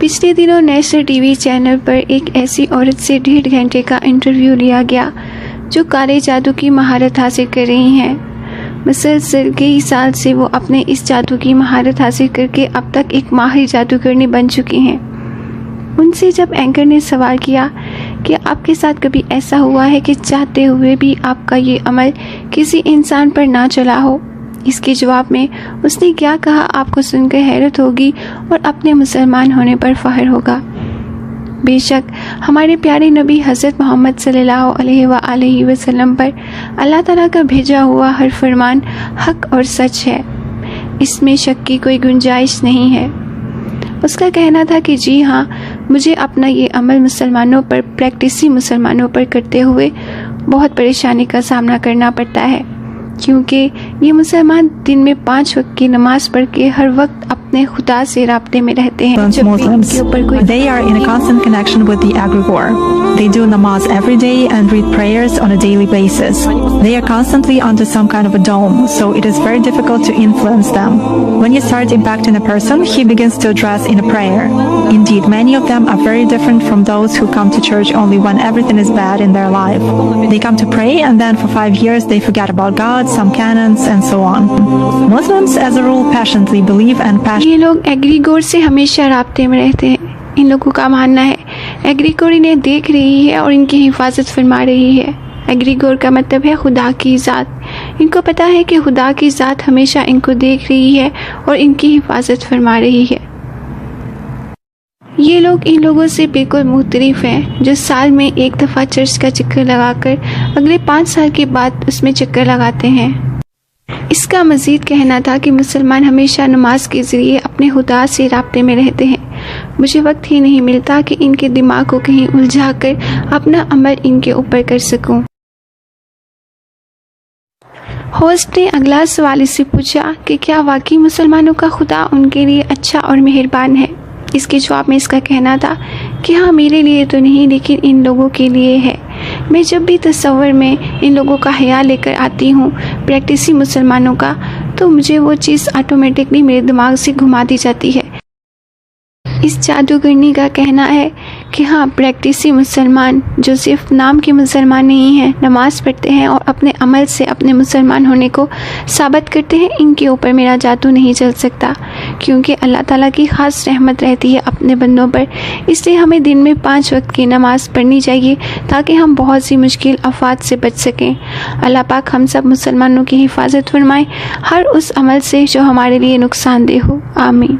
پچھلے دنوں national T V channel پر ایک ایسی عورت سے 1.5 گھنٹے کا انٹرویو لیا گیا جو کالے جادو کی مہارت حاصل کر رہی ہیں۔ مسلسل کئی سال سے وہ اپنے اس جادو کی مہارت حاصل کر کے اب تک ایک ماہر جادوگرنی بن چکی ہیں۔ ان سے جب اینکر نے سوال کیا کہ آپ کے ساتھ کبھی ایسا ہوا ہے کہ چاہتے ہوئے بھی آپ کا یہ عمل کسی انسان پر نہ چلا ہو، اس کے جواب میں اس نے کیا کہا آپ کو سن کر حیرت ہوگی اور اپنے مسلمان ہونے پر فخر ہوگا۔ بے شک ہمارے پیارے نبی حضرت محمد صلی اللہ علیہ وآلہ وسلم پر اللہ تعالیٰ کا بھیجا ہوا ہر فرمان حق اور سچ ہے، اس میں شک کی کوئی گنجائش نہیں ہے۔ اس کا کہنا تھا کہ جی ہاں، مجھے اپنا یہ عمل مسلمانوں پر، پریکٹیسی مسلمانوں پر کرتے ہوئے بہت پریشانی کا سامنا کرنا پڑتا ہے، کیونکہ یہ مسلمان دن میں 5 وقت کی نماز پڑھ کے ہر وقت اپنے خدا سے رابطے میں رہتے ہیں۔ Muslims, they are in a constant connection with the egregore. They do namaz every day and read prayers on a daily basis. They are constantly under some kind of a dome, so it is very difficult to influence them. When you start impacting a person, he begins to address in a prayer. Indeed, many of them are very different from those who come to church only when everything is bad in their life. They come to pray and then for 5 years they forget about God, some canons and so on. Muslims as a rule passionately believe and یہ لوگ ایگریگور سے ہمیشہ رابطے میں رہتے ہیں۔ ان لوگوں کا ماننا ہے ایگریگور انہیں دیکھ رہی ہے اور ان کی حفاظت فرما رہی ہے۔ ایگریگور کا مطلب ہے خدا کی ذات۔ ان کو پتہ ہے کہ خدا کی ذات ہمیشہ ان کو دیکھ رہی ہے اور ان کی حفاظت فرما رہی ہے۔ یہ لوگ ان لوگوں سے بالکل مختلف ہیں جو سال میں ایک دفعہ چرچ کا چکر لگا کر اگلے 5 سال کے بعد اس میں چکر لگاتے ہیں۔ اس کا مزید کہنا تھا کہ مسلمان ہمیشہ نماز کے ذریعے اپنے خدا سے رابطے میں رہتے ہیں۔ مجھے وقت ہی نہیں ملتا کہ ان کے دماغ کو کہیں الجھا کر اپنا عمل ان کے اوپر کر سکوں۔ ہوسٹ نے اگلا سوال اس سے پوچھا کہ کیا واقعی مسلمانوں کا خدا ان کے لیے اچھا اور مہربان ہے؟ اس کے جواب میں اس کا کہنا تھا کہ ہاں، میرے لیے تو نہیں لیکن ان لوگوں کے لیے ہے۔ میں جب بھی تصور میں ان لوگوں کا خیال لے کر آتی ہوں، پریکٹیسی مسلمانوں کا، تو مجھے وہ چیز آٹومیٹکلی میرے دماغ سے گھما دی جاتی ہے۔ اس جادوگرنی کا کہنا ہے کہ ہاں، پریکٹیسی مسلمان جو صرف نام کے مسلمان نہیں ہیں، نماز پڑھتے ہیں اور اپنے عمل سے اپنے مسلمان ہونے کو ثابت کرتے ہیں، ان کے اوپر میرا جادو نہیں چل سکتا، کیونکہ اللہ تعالیٰ کی خاص رحمت رہتی ہے اپنے بندوں پر۔ اس لیے ہمیں دن میں 5 وقت کی نماز پڑھنی چاہیے تاکہ ہم بہت سی مشکل آفات سے بچ سکیں۔ اللہ پاک ہم سب مسلمانوں کی حفاظت فرمائے ہر اس عمل سے جو ہمارے لیے نقصان دہ ہو۔ آمین۔